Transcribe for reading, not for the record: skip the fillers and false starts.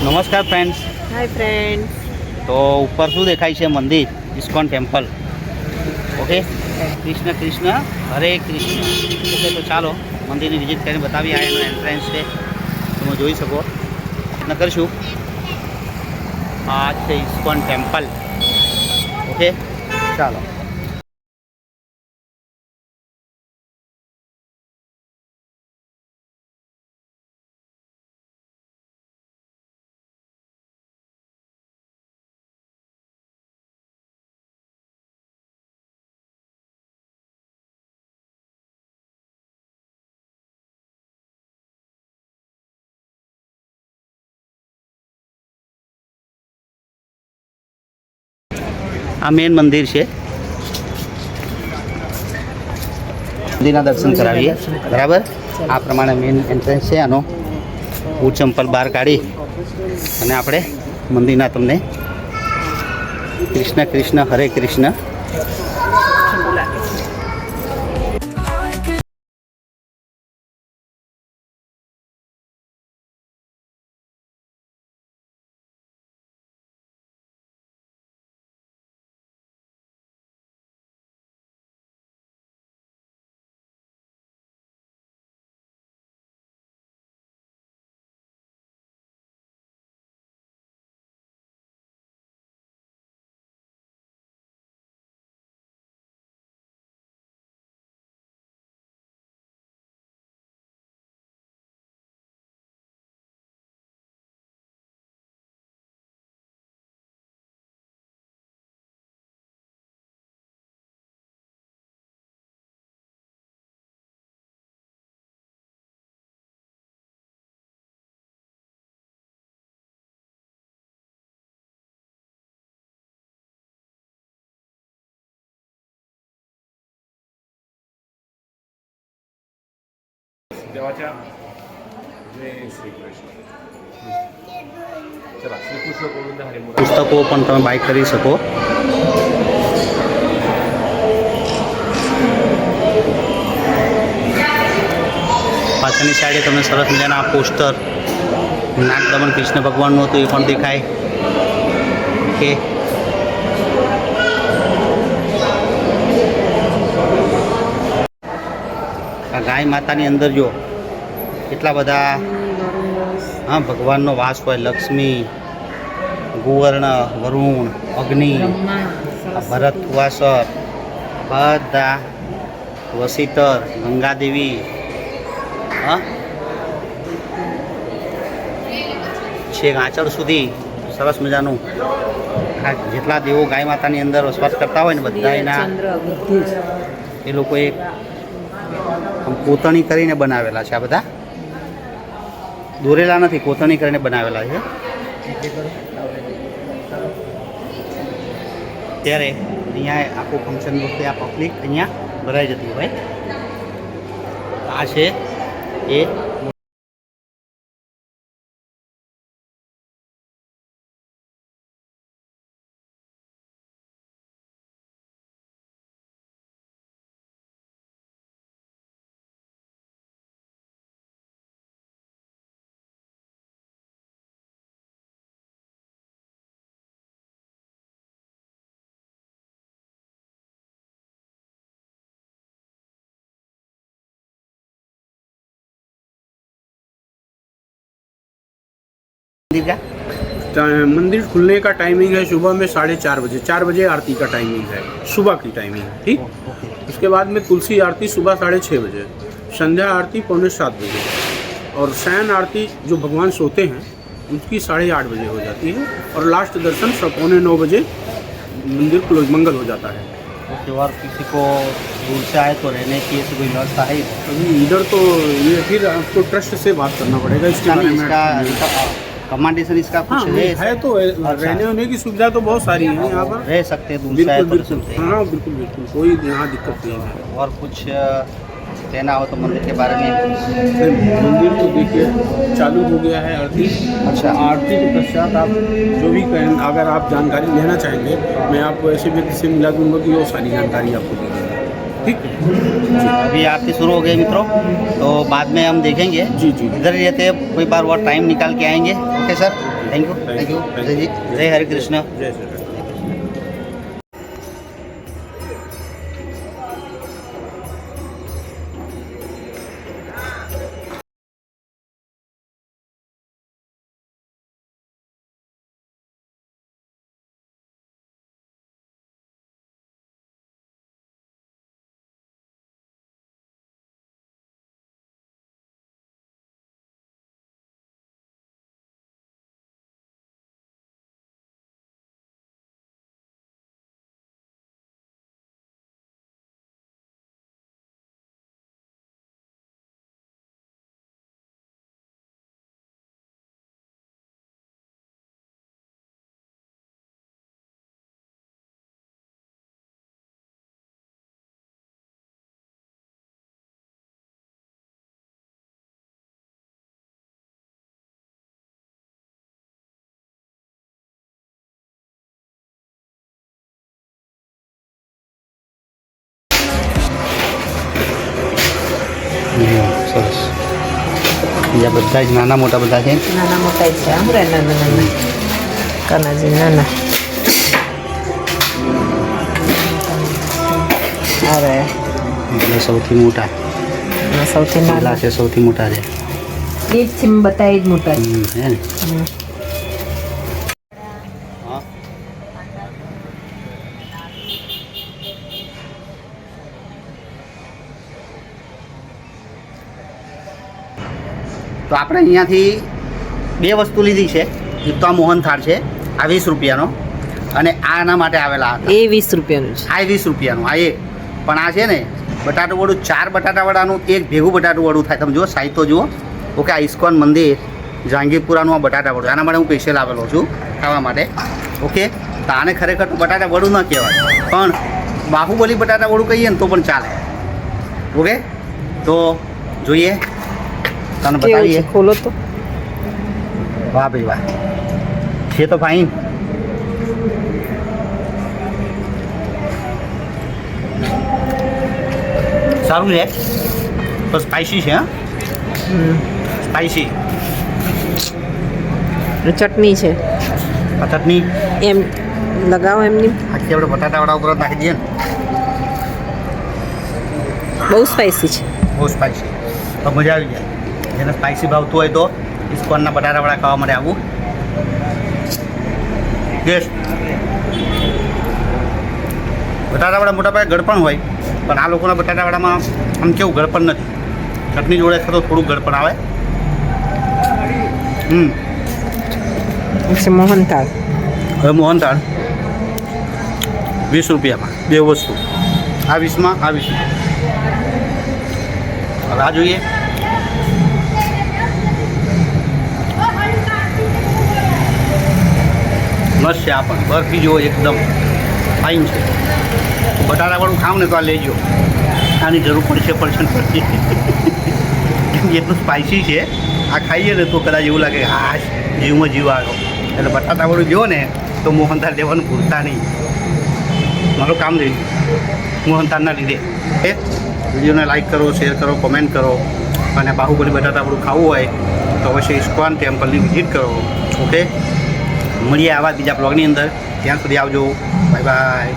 નમસ્કાર friends. Hi friends. તો ઉપર શું દેખાય છે? મંદિર, ISKCON temple. Okay, Krishna Krishna હરે કૃષ્ણ. ઓકે, તો ચાલો મંદિરની વિઝિટ કરીને બતાવી. આ એનો એન્ટ્રન્સ છે, તમે જોઈ શકો. પ્રયત્ન કરીશું. આ છે ઇસ્કોન ટેમ્પલ. ઓકે, ચાલો. આ મેન મંદિર છે. મંદિરના દર્શન કરાવીએ. બરાબર, આ પ્રમાણે મેન એન્ટ્રન્સ છે આનો. બૂટ ચંપલ બહાર કાઢી અને આપણે મંદિરના તમને કૃષ્ણ કૃષ્ણ હરે કૃષ્ણ. देवाच्या जय श्रीकृष्ण. चला, श्रीकृष्ण गोविंद हरे मुरारी. પુસ્તકો પણ તમે બાય કરી શકો. પાછળની સાઈડે તમને સરસ મજાના પોસ્ટર નાગદમન કૃષ્ણ ભગવાનનું હતું, એ પણ દેખાય. ઓકે, આ ગાય માતાની અંદર જો કેટલા બધા ભગવાનનો વાસ હોય. લક્ષ્મી, ગુવર્ણ, વરુણ, અગ્નિ, ભરત, વાસર, બધા વસીતર, ગંગાદેવી, છેક આંચળ સુધી સરસ મજાનું. જેટલા દેવો ગાય માતાની અંદર વસવાટ કરતા હોય ને, બધા એના એ લોકોએ કોતરણી કરીને બનાવેલા છે. આ બધા દોરેલા નથી, કોતરણી કરીને બનાવેલા છે. ત્યારે અહીંયા આખું ફંક્શન વખતે આ પબ્લિક અહીંયા ભરાઈ જતી હોય. આ છે એ मंदिर का मंदिर खुलने का टाइमिंग है सुबह में 4:30 बजे. 4 बजे आरती का टाइमिंग है, सुबह की टाइमिंग है. ठीक. उसके बाद में तुलसी आरती सुबह 6:30 बजे, संध्या आरती 7:45 बजे, और शयन आरती जो भगवान सोते हैं उसकी 8:30 बजे हो जाती है, और लास्ट दर्शन 9:15 बजे मंदिर क्लोज मंगल हो जाता है. और किसी को दूर से आए तो रहने की ऐसी कोई व्यवस्था है? अभी इधर तो ये फिर आपको ट्रस्ट से बात करना पड़ेगा इसके बारे में. कमांडेशन इसका कुछ है तो रहने होने की सुविधा तो बहुत सारी है यहाँ पर. रह सकते हैं, दूर से आए तो रह सकते हैं. हाँ, बिल्कुल बिल्कुल, कोई यहाँ दिक्कत नहीं है. और कुछ कहना हो तो मंदिर के बारे में? मंदिर तो देखिए चालू हो गया है आरती. अच्छा, आरती के पश्चात आप जो भी कहें, अगर आप जानकारी लेना चाहेंगे, मैं आपको ऐसे व्यक्ति से मिला दूंगा कि वो सारी जानकारी आपको दे देगा. ठीक है. अभी आरती शुरू हो गई मित्रों, तो बाद में हम देखेंगे. जी जी, इधर रहते हैं, कोई बार और टाइम निकाल के आएंगे. Okay sir. Thank you thank you Jayji જય હરે કૃષ્ણ. जय श्री राम. સરસ. બીજા બધા જ નાના મોટા બધા છે. નાના મોટા છે આમરે નાના નાના કાનાજી નાના અરે એટલે સૌથી મોટા આ સૌથી પેલા નાના છે સૌથી મોટા છે. એ જ છે બધા એ જ મોટા છે. હે ને હા તો આપણે અહીંયાથી બે વસ્તુ લીધી છે. એક તો આ મોહનથાળ છે, આ 20 રૂપિયાનો, અને આના માટે આવેલા હતા. એ 20 રૂપિયાનું છે. આ 20 રૂપિયાનું, આ એક. પણ આ છે ને બટાટું વડું, 4 બટાટા વડાનું એક ભેગું બટાટું વડું થાય. તમે જુઓ સાઈઝ તો જુઓ. ઓકે, આ ઇસ્કોન મંદિર જહાંગીરપુરાનું આ બટાટા વડું, આના માટે હું સ્પેશિયલ આવેલો છું ખાવા માટે. ઓકે, તો આને ખરેખર તો બટાટા વડું ન કહેવાય, પણ બાહુબલી બટાટા વડું કહીએ ને તો પણ ચાલે. ઓકે, તો જોઈએ, તમને કેવું છે બતાવીએ. ખોલો તો વાહ ભાઈ વાહ, છે તો ફાઇન. સારું છે, તો સ્પાઇસી છે. હા, સ્પાઇસી. ચટણી છે આ ચટણી એમ લગાવો એમની આખી આપણે બટાટાવાળા ઉપર જ નાખી દઈએ ને, બહુ સ્પાઈસી છે. બહુ સ્પાઇસી, તો મજા આવી જાય. જેને સ્પાઇસી ભાવતું હોય તો ઇસ્કોનના બટાટાવાળા ખાવા માટે આવું. ટેસ્ટ બટાટાવાળા મોટા પાયે ગળપણ હોય, પણ આ લોકોના બટાટાવાળામાં આમ કેવું ગળપણ નથી. ચટણી જોડે તો થોડું ગળપણ આવે. પછી મોહનથાળ હવે મોહનથાળ 20 રૂપિયામાં બે વસ્તુ, આ 20માં, આ 20માં. હવે આ જોઈએ. મસ્ત છે. આ પણ બરફી જેવો એકદમ ફાઇન છે. બટાટાવાળું ખાવ ને તો આ લેજો, આની જરૂર પડશે પડશે. એટલું સ્પાઇસી છે. આ ખાઈએ ને તો કદાચ એવું લાગે હા જીવમાં જીવ આવ્યો. એટલે બટાટાવાળું જો ને તો મોહનથાળ લેવાનું ભૂલતા નહીં. મારું કામ થઈ ગયું મોહનથાળના લીધે. એ વિડીયોને લાઈક કરો, શેર કરો, કોમેન્ટ કરો, અને બાહુબલી બટાટાવાળું ખાવું હોય તો અવશ્ય ઇસ્કોન ટેમ્પલની વિઝિટ કરો. ઓકે, મળીએ આવા બીજા બ્લોગની અંદર. ત્યાં સુધી આવજો. Bye bye.